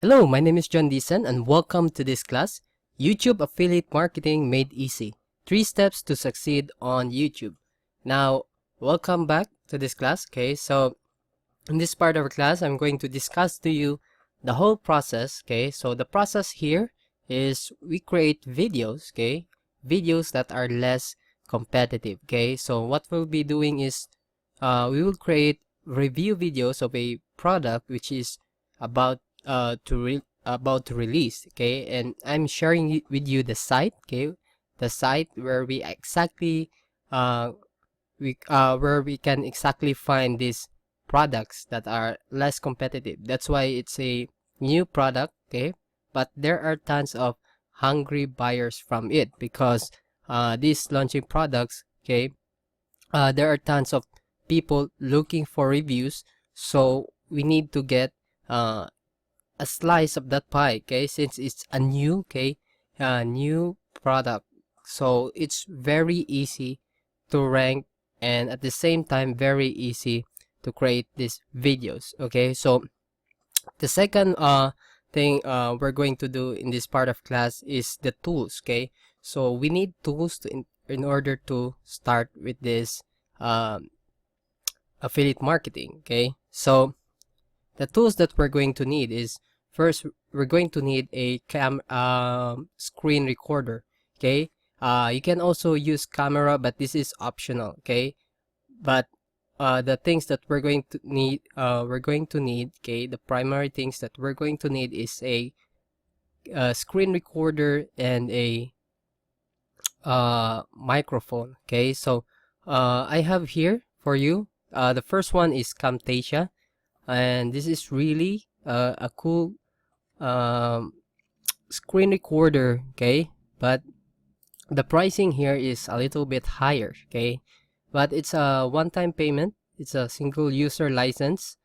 Hello, my name is John Deason and welcome to this class, YouTube Affiliate Marketing Made Easy. 3 steps to succeed on YouTube. Now, welcome back to this class. Okay, so in this part of our class, I'm going to discuss to you the whole process. Okay, so the process here is we create videos. Okay, videos that are less competitive. Okay, so what we'll be doing is we will create review videos of a product which is about to release. Okay, and I'm sharing with you the site. Okay, the site where we exactly where we can exactly find these products that are less competitive. That's why it's a new product. Okay, but there are tons of hungry buyers from it because these launching products. Okay, there are tons of people looking for reviews, so we need to get a slice of that pie. Okay, since it's a new new product, so it's very easy to rank and at the same time very easy to create these videos. Okay, so the second thing we're going to do in this part of class is the tools. Okay, so we need tools in order to start with this affiliate marketing. Okay, so the tools that we're going to need is, first, we're going to need a screen recorder. Okay, you can also use camera, but this is optional. Okay, but the things that we're going to need, okay, the primary things that we're going to need is a screen recorder and a microphone. Okay, so I have here for you the first one is Camtasia, and this is really a cool screen recorder. Okay, but the pricing here is a little bit higher. Okay, but it's a one-time payment. It's a single user license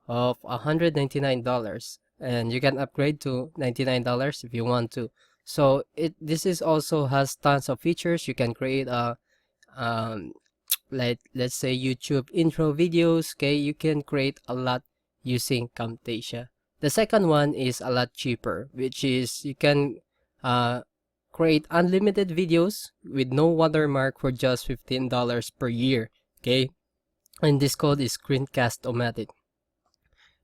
of $199, and you can upgrade to $99 if you want to. So this is also has tons of features. You can create a let's say YouTube intro videos. Okay, you can create a lot using Camtasia. The second one is a lot cheaper, which is you can create unlimited videos with no watermark for just $15 per year. Okay, and this code is Screencast-O-Matic,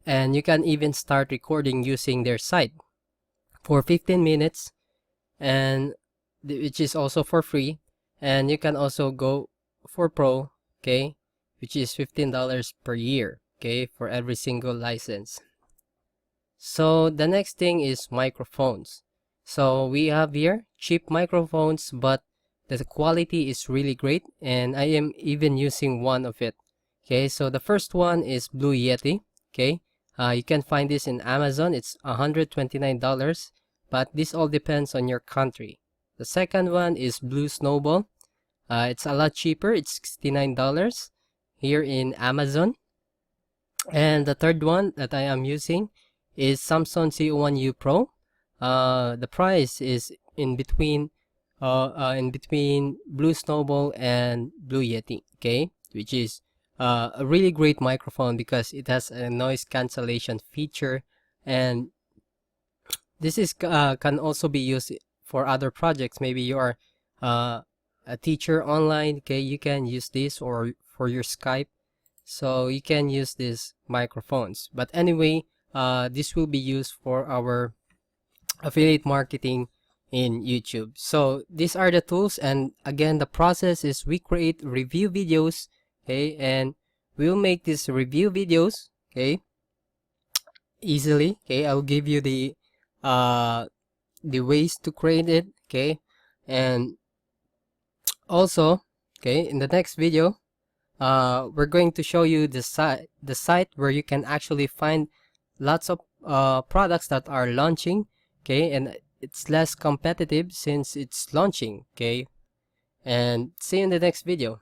and you can even start recording using their site for 15 minutes, and which is also for free. And you can also go for Pro, okay, which is $15 per year, okay, for every single license. So the next thing is microphones. So we have here cheap microphones, but the quality is really great, and I am even using one of it. Okay, so the first one is Blue Yeti. Okay, you can find this in Amazon. It's $129, but this all depends on your country. The second one is Blue Snowball. It's a lot cheaper. It's $69 here in Amazon. And the third one that I am using is Samsung CO1U Pro. The price is in between Blue Snowball and Blue Yeti. Okay, which is a really great microphone because it has a noise cancellation feature, and this is can also be used for other projects. Maybe you are a teacher online. Okay, you can use this, or for your Skype, so you can use these microphones. But anyway, this will be used for our affiliate marketing in YouTube. So these are the tools, and again, the process is we create review videos. Okay, and we'll make these review videos, okay, easily. Okay, I'll give you the ways to create it. Okay, and also, okay, in the next video we're going to show you the site where you can actually find lots of products that are launching. Okay, and it's less competitive since it's launching. Okay, and see you in the next video.